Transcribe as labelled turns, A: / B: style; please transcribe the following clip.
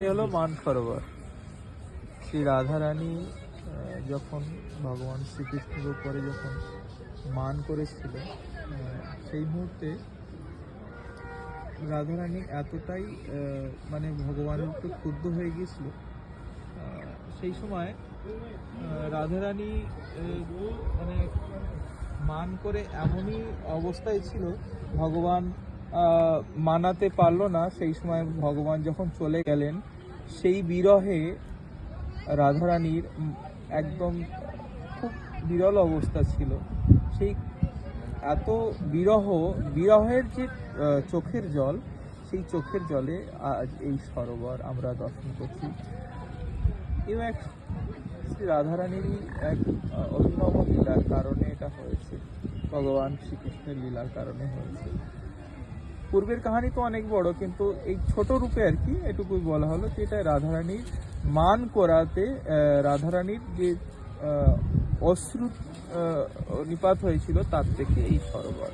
A: হলো মানসরোবর। শ্রী রাধারানী যখন ভগবান শ্রীকৃষ্ণের উপরে যখন মান করেছিল, সেই মুহূর্তে রাধারানী এতটাই মানে ভগবানের উপরে ক্ষুব্ধ হয়ে গিয়েছিল। সেই সময় রাধারানী মানে মান করে এমনই অবস্থায় ছিল, ভগবান মানাতে পারলো না। সেই সময় ভগবান যখন চলে গেলেন, সেই বিরহে রাধারানীর একদম খুব বিরল অবস্থা ছিল। সেই এত বিরহের যে চোখের জল, সেই চোখের জলে আজ এই সরোবর আমরা দর্শন করছি। এও এক শ্রী রাধারানীরই এক অভিনব লীলার কারণে এটা হয়েছে, ভগবান শ্রীকৃষ্ণের লীলার কারণে হয়েছে। পূর্বের কাহিনী তো অনেক বড়, কিন্তু এই ছোট রূপে আর কি এটুকুই বলা হলো যে এটা রাধারানীর মান করাতে, রাধারানীর যে অশ্রু নিপাত হয়েছিল তার থেকে এই সরোবর।